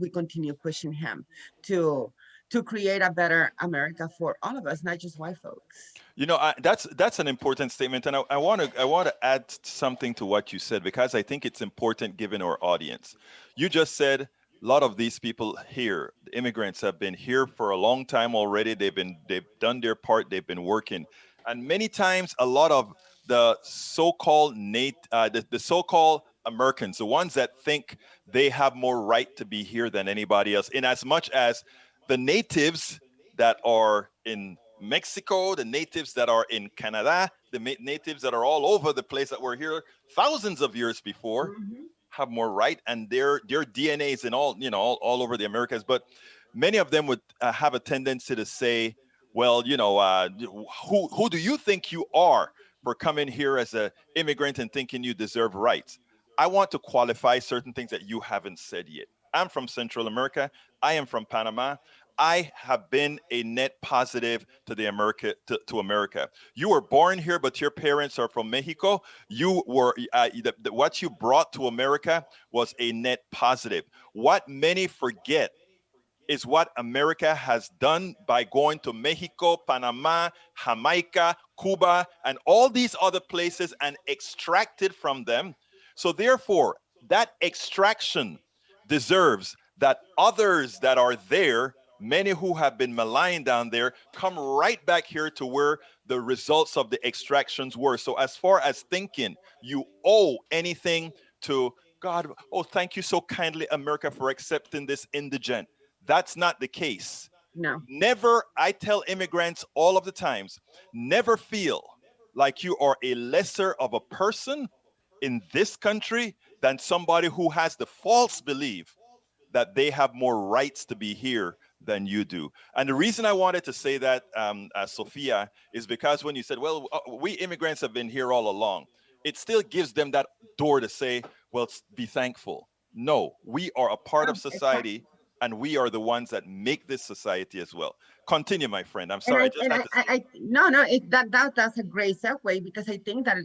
continue pushing him to to create a better America for all of us, not just white folks. That's an important statement, and I want to add something to what you said because I think it's important given our audience. You just said a lot of these people here, the immigrants, have been here for a long time already. They've done their part. They've been working, and many times a lot of the so-called the so-called Americans, the ones that think they have more right to be here than anybody else, in as much as the natives that are in Mexico, the natives that are in Canada, the natives that are all over the place that were here thousands of years before Mhm. have more right, and their DNAs in all over the Americas. But many of them would have a tendency to say, well, who do you think you are for coming here as an immigrant and thinking you deserve rights? I want to qualify certain things that you haven't said yet. I'm from Central America. I am from Panama. I have been a net positive to the America to America. You were born here, but your parents are from Mexico. You were what you brought to America was a net positive. What many forget is what America has done by going to Mexico, Panama, Jamaica, Cuba, and all these other places and extracted from them. So, therefore, that extraction deserves that others that are there, many who have been maligned down there, come right back here to where the results of the extractions were. So, as far as thinking you owe anything to God, oh, thank you so kindly, America, for accepting this indigent. That's not the case. No, Never, I tell immigrants all of the times, never feel like you are a lesser of a person in this country than somebody who has the false belief that they have more rights to be here than you do. And the reason I wanted to say that, Sophia, is because when you said, well, we immigrants have been here all along, it still gives them that door to say, well, be thankful. No, we are a part no, of exactly. society and we are the ones that make this society as well. Continue, my friend. I'm And sorry, I just had to say. no, no, that's a great segue because I think that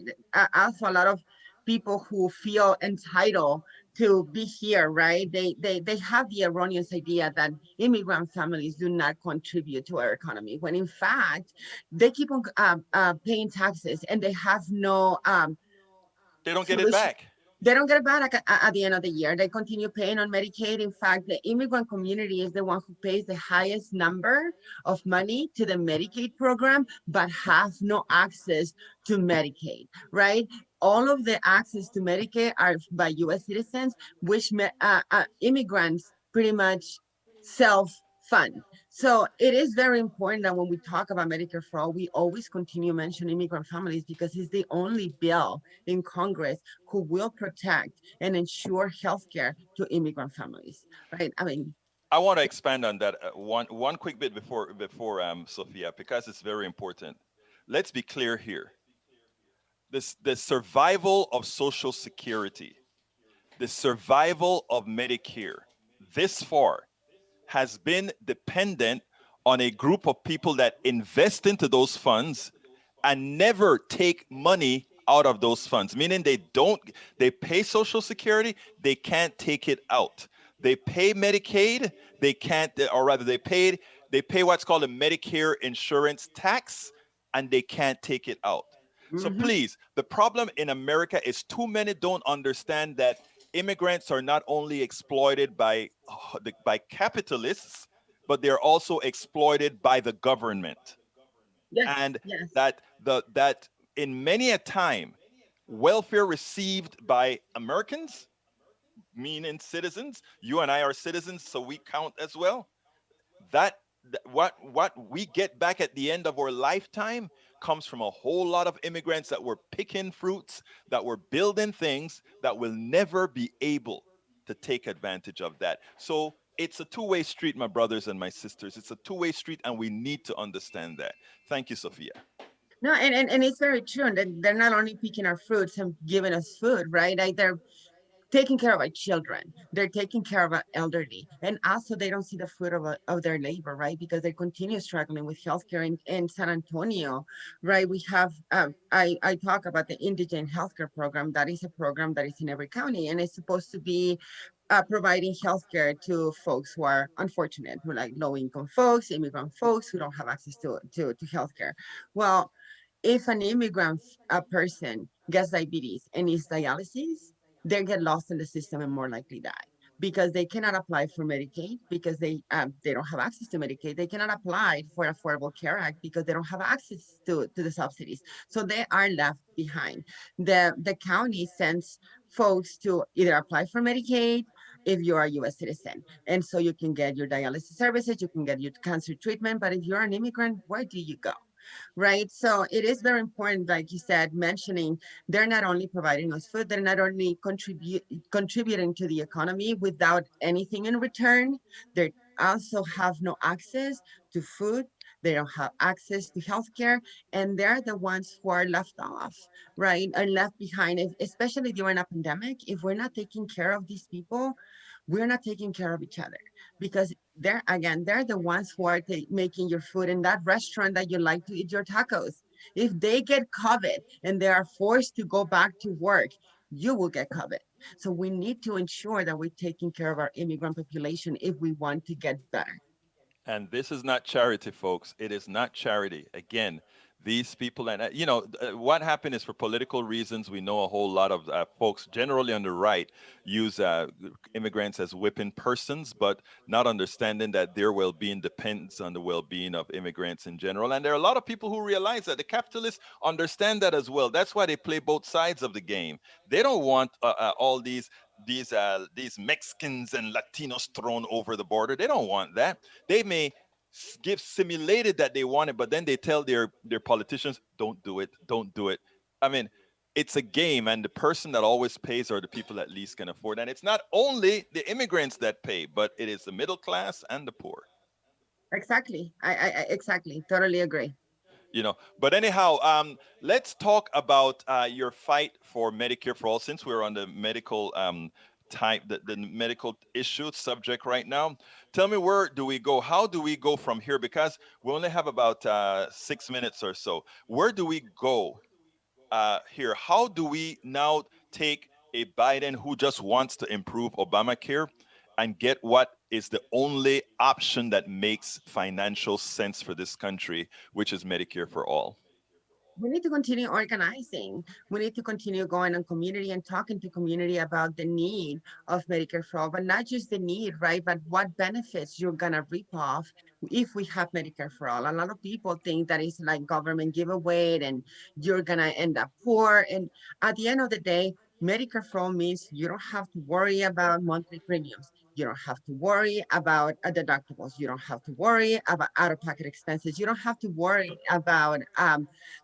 also a lot of people who feel entitled to be here, right? They have the erroneous idea that immigrant families do not contribute to our economy, when in fact they keep on paying taxes and they have no They don't get it solution. back. They don't get it back at the end of the year. They continue paying on Medicaid. In fact, the immigrant community is the one who pays the highest number of money to the Medicaid program, but has no access to Medicaid, right? All of the access to Medicaid are by US citizens, which immigrants pretty much self fund. So it is very important that when we talk about Medicare for all, we always continue mentioning immigrant families because it's the only bill in Congress who will protect and ensure healthcare to immigrant families, right? I mean, I want to expand on that one quick bit before Sophia, because it's very important. Let's be clear here. The survival of Social Security, the survival of Medicare, this far has been dependent on a group of people that invest into those funds and never take money out of those funds, meaning they pay Social Security, they can't take it out. They pay Medicaid, they can't, or rather they pay what's called a Medicare insurance tax, and they can't take it out. So mhm. please, the problem in America is too many don't understand that immigrants are not only exploited by capitalists, but they're also exploited by the government. Yes, And yes. that in many a time, welfare received by Americans, meaning citizens, you and I are citizens, so we count as well. That what we get back at the end of our lifetime comes from a whole lot of immigrants that were picking fruits, that were building things that will never be able to take advantage of that. So it's a two-way street, my brothers and my sisters. It's a two-way street, and we need to understand that. Thank you, Sophia. No, and it's very true. And they're not only picking our fruits and giving us food, right? Like they're taking care of our children. They're taking care of our elderly. And also they don't see the fruit of their labor, right? Because they continue struggling with healthcare in San Antonio, right? We have, I talk about the indigent healthcare program. That is a program that is in every county and it's supposed to be providing healthcare to folks who are unfortunate, who are like low income folks, immigrant folks who don't have access to healthcare. Well, if an immigrant a person gets diabetes and needs dialysis, they get lost in the system and more likely die because they cannot apply for Medicaid because they don't have access to Medicaid. They cannot apply for Affordable Care Act because they don't have access to the subsidies. So they are left behind. The county sends folks to either apply for Medicaid if you are a U.S. citizen, and so you can get your dialysis services, you can get your cancer treatment. But if you're an immigrant, where do you go? Right? So it is very important, like you said, mentioning they're not only providing us food, they're not only contributing to the economy without anything in return. They also have no access to food. They don't have access to healthcare, and they're the ones who are left off, right? And left behind, especially during a pandemic. If we're not taking care of these people, we're not taking care of each other because they're the ones who are making your food in that restaurant that you like to eat your tacos. If they get COVID and they are forced to go back to work, you will get COVID. So we need to ensure that we're taking care of our immigrant population if we want to get better. And this is not charity, folks. It is not charity. Again, these people, and what happened is for political reasons, we know a whole lot of folks, generally on the right, use immigrants as whipping persons, but not understanding that their well being depends on the well being of immigrants in general. And there are a lot of people who realize that. The capitalists understand that as well. That's why they play both sides of the game. They don't want all these Mexicans and Latinos thrown over the border. They don't want that. They may give simulated that they want it, but then they tell their politicians, "Don't do it, don't do it." I mean, it's a game, and the person that always pays are the people that least can afford. And it's not only the immigrants that pay, but it is the middle class and the poor. Exactly. I exactly totally agree. But anyhow, let's talk about your fight for Medicare for all, since we're on the medical type the medical issue subject right now. Tell me, where do we go? How do we go from here? Because we only have about 6 minutes or so. Where do we go here? How do we now take a Biden who just wants to improve Obamacare and get what is the only option that makes financial sense for this country, which is Medicare for all? We need to continue organizing. We need to continue going on community and talking to community about the need of Medicare for all, but not just the need, right? But what benefits you're gonna reap off if we have Medicare for all. A lot of people think that it's like government giveaway and you're gonna end up poor. And at the end of the day, Medicare for all means you don't have to worry about monthly premiums. You don't have to worry about deductibles. You don't have to worry about out-of-pocket expenses. You don't have to worry about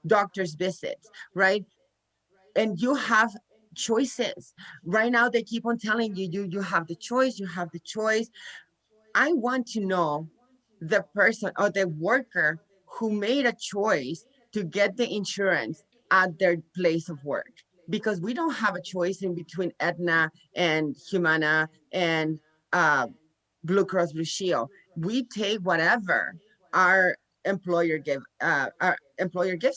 doctor's visits, right? And you have choices. Right now, they keep on telling you, you have the choice, you have the choice. I want to know the person or the worker who made a choice to get the insurance at their place of work, because we don't have a choice in between Aetna and Humana and uh, Blue Cross Blue Shield. We take whatever our employer gives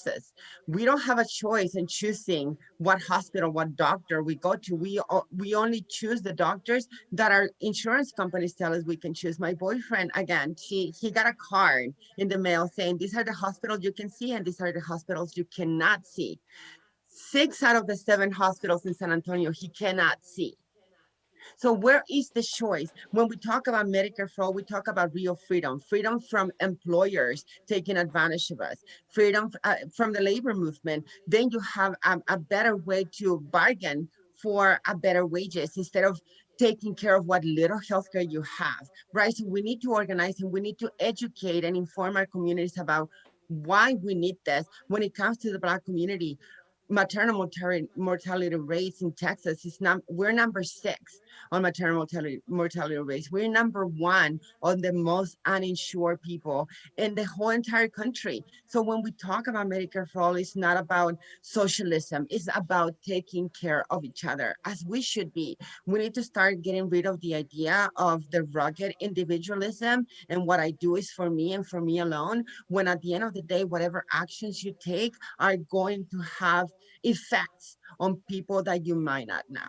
us. We don't have a choice in choosing what hospital, what doctor we go to. We only choose the doctors that our insurance companies tell us we can choose. My boyfriend, again, he got a card in the mail saying these are the hospitals you can see and these are the hospitals you cannot see. 6 out of the 7 hospitals in San Antonio he cannot see. So where is the choice? When we talk about Medicare fraud, we talk about real freedom, freedom from employers taking advantage of us, freedom from the labor movement. Then you have a better way to bargain for a better wages instead of taking care of what little healthcare you have, right? So we need to organize and we need to educate and inform our communities about why we need this. When it comes to the Black community, maternal mortality rates in Texas is we're number 6 on maternal mortality rates. We're number 1 on the most uninsured people in the whole entire country. So when we talk about Medicare for all, it's not about socialism. It's about taking care of each other as we should be. We need to start getting rid of the idea of the rugged individualism and what I do is for me and for me alone, when at the end of the day, whatever actions you take are going to have effects on people that you might not know.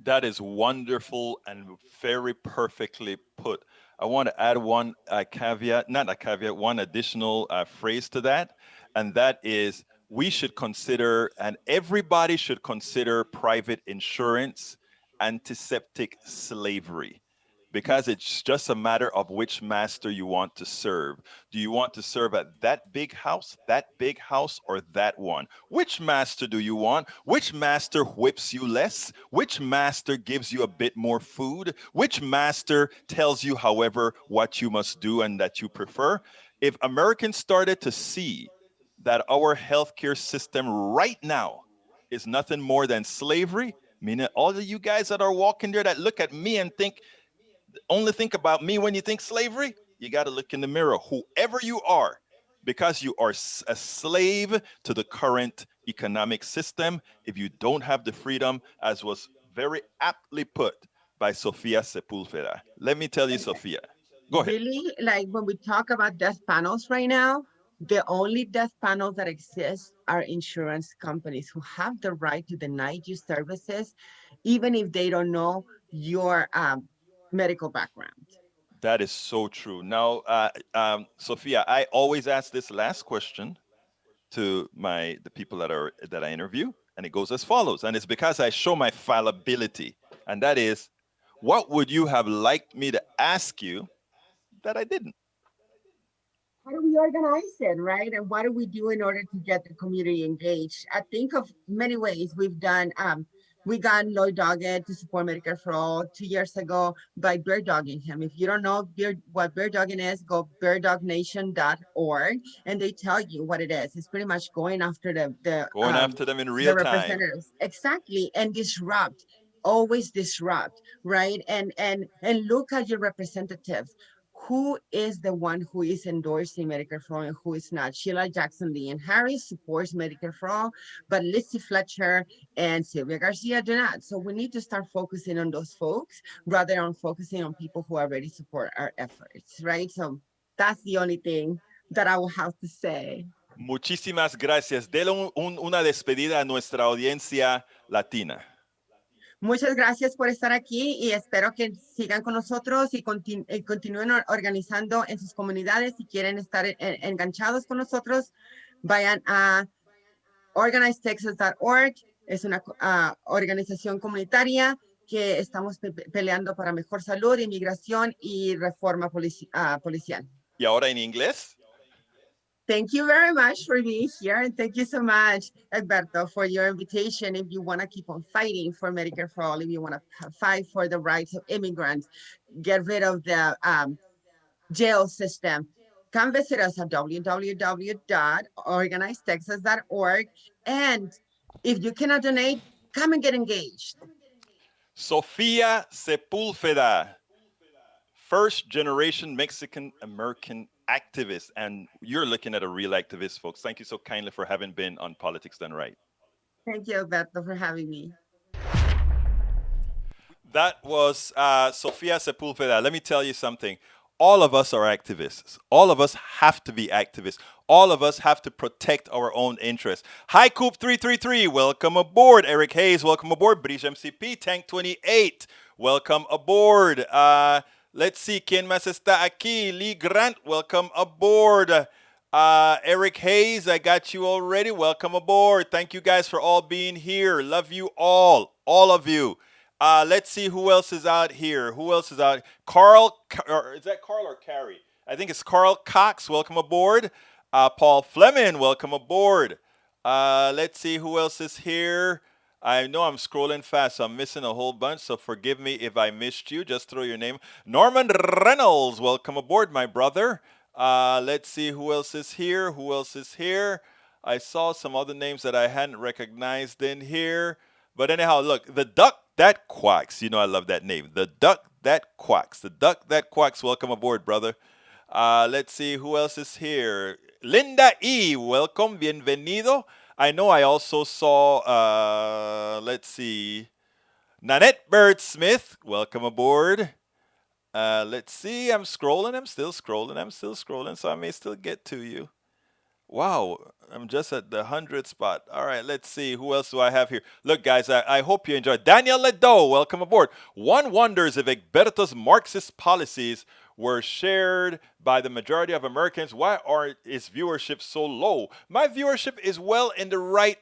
That is wonderful and very perfectly put. I want to add one caveat, not a caveat, one additional phrase to that, and that is we should consider, and everybody should consider private insurance antiseptic slavery, because Yes. it's just a matter of which master you want to serve. Do you want to serve at that big house, or that one? Which master do you want? Which master whips you less? Which master gives you a bit more food? Which master tells you, however, what you must do and that you prefer? If Americans started to see that our healthcare system right now is nothing more than slavery, meaning all of you guys that are walking there that look at me and only think about me when you think slavery, you got to look in the mirror, whoever you are, because you are a slave to the current economic system. If you don't have the freedom, as was very aptly put by Sofia Sepulveda. Let me tell you, Sofia. Go ahead. Really, like when we talk about death panels right now, the only death panels that exist are insurance companies who have the right to deny you services, even if they don't know your medical background. That is so true. Now, Sophia, I always ask this last question to the people that I interview, and it goes as follows. And it's because I show my fallibility, and that is, what would you have liked me to ask you that I didn't? How do we organize it, right? And what do we do in order to get the community engaged? I think of many ways we've done. We got Lloyd Doggett to support Medicare for All 2 years ago by bird dogging him. If you don't know what bird dogging is, go birddogNation.org and they tell you what it is. It's pretty much going after Going after them in the real time. representatives. Exactly. And disrupt, always disrupt, right? And look at your representatives. Who is the one who is endorsing Medicare for All and who is not? Sheila Jackson Lee and Harris supports Medicare for All, but Lizzie Fletcher and Sylvia Garcia do not. So we need to start focusing on those folks rather than focusing on people who already support our efforts, right? So that's the only thing that I will have to say. Muchísimas gracias. Dele una despedida a nuestra audiencia latina. Muchas gracias por estar aquí y espero que sigan con nosotros y continúen organizando en sus comunidades. Si quieren estar enganchados con nosotros, vayan a organizetexas.org. Es una organización comunitaria que estamos peleando para mejor salud, inmigración y reforma policial. ¿Y ahora en inglés? Thank you very much for being here. And thank you so much, Alberto, for your invitation. If you want to keep on fighting for Medicare for all, if you want to fight for the rights of immigrants, get rid of the jail system, come visit us at www.organizedtexas.org. And if you cannot donate, come and get engaged. Sofia Sepulveda, first generation Mexican American activist. And you're looking at a real activist, folks. Thank you so kindly for having been on Politics Done Right. Thank you, Alberto, for having me. That was Sofia Sepulveda. Let me tell you something. All of us are activists. All of us have to be activists. All of us have to protect our own interests. Hi, Coop 333. Welcome aboard. Eric Hayes, welcome aboard. British MCP, Tank 28. Welcome aboard. Let's see. ¿Quién más está aquí? Lee Grant, welcome aboard. Eric Hayes, I got you already. Welcome aboard. Thank you guys for all being here. Love you all of you. Let's see who else is out here. Who else is out? Carl, or is that Carl or Carrie? I think it's Carl Cox. Welcome aboard. Paul Fleming, welcome aboard. Let's see who else is here. I know I'm scrolling fast, so I'm missing a whole bunch, so forgive me if I missed you. Just throw your name. Norman Reynolds, welcome aboard, my brother. Let's see who else is here. Who else is here? I saw some other names that I hadn't recognized in here. But anyhow, look, the duck that quacks. You know I love that name. The duck that quacks. The duck that quacks. Welcome aboard, brother. Let's see who else is here. Linda E. Welcome. Bienvenido. I know I also saw, let's see, Nanette Bird Smith. Welcome aboard. Let's see. I'm scrolling. I'm still scrolling. So I may still get to you. Wow, I'm just at the 100 spot. All right, let's see. Who else do I have here? Look, guys, I hope you enjoyed. Daniel Ledo, welcome aboard. One wonders if Egberto's Marxist policies were shared by the majority of Americans. Why is viewership so low? My viewership is well in the right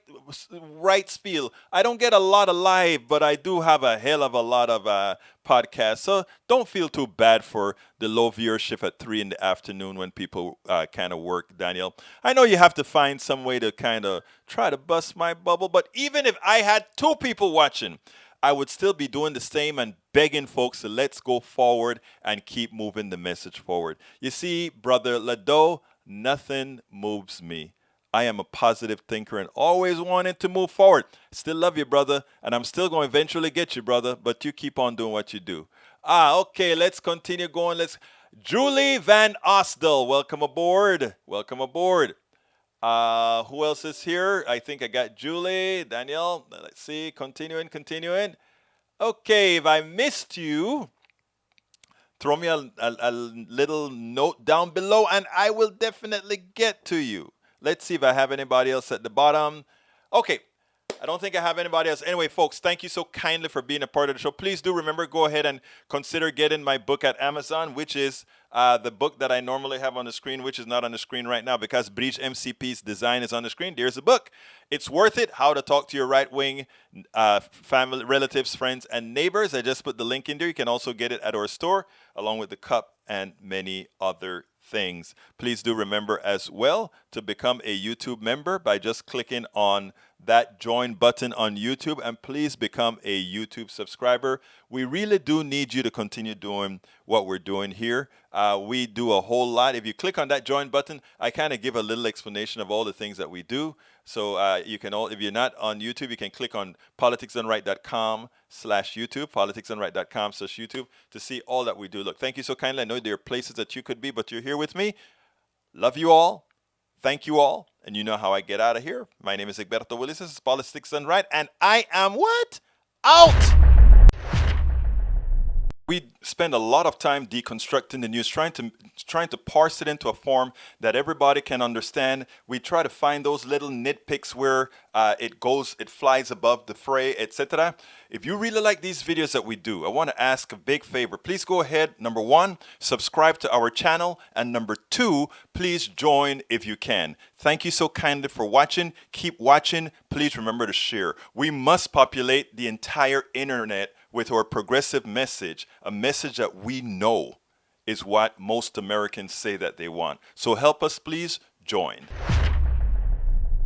spiel. I don't get a lot of live, but I do have a hell of a lot of podcasts. So don't feel too bad for the low viewership at 3 in the afternoon when people kind of work, Daniel. I know you have to find some way to kind of try to bust my bubble, but even if I had 2 people watching, I would still be doing the same and begging folks to let's go forward and keep moving the message forward. You see, Brother Ledo, nothing moves me. I am a positive thinker and always wanted to move forward. Still love you, brother, and I'm still going to eventually get you, brother, but you keep on doing what you do. Okay, let's continue going. Julie Van Osdel, welcome aboard. Welcome aboard. Who else is here? I think I got Julie, Daniel. Let's see. Continuing. Okay, if I missed you, throw me a little note down below and I will definitely get to you. Let's see if I have anybody else at the bottom. Okay. I don't think I have anybody else. Anyway, folks, thank you so kindly for being a part of the show. Please do remember, go ahead and consider getting my book at Amazon, which is the book that I normally have on the screen, which is not on the screen right now because Breach MCP's design is on the screen. There's the book. It's worth it. How to talk to your right-wing family, relatives, friends, and neighbors. I just put the link in there. You can also get it at our store, along with the cup and many other things. Please do remember as well to become a YouTube member by just clicking on that join button on YouTube, and please become a YouTube subscriber. We really do need you to continue doing what we're doing here. We do a whole lot. If you click on that join button, I kind of give a little explanation of all the things that we do. So you can if you're not on YouTube, you can click on politicsdoneright.com/YouTube, politicsdoneright.com/YouTube to see all that we do. Look, thank you so kindly. I know there are places that you could be, but you're here with me. Love you all. Thank you all. And you know how I get out of here. My name is Egberto Willis. This is Politics Done Right. And I am what? Out! We spend a lot of time deconstructing the news, trying to parse it into a form that everybody can understand. We try to find those little nitpicks where it flies above the fray, etc. If you really like these videos that we do, I want to ask a big favor. Please go ahead, number 1, subscribe to our channel, and number 2, please join if you can. Thank you so kindly for watching. Keep watching. Please remember to share. We must populate the entire internet with our progressive message, a message that we know is what most Americans say that they want. So help us, please. join.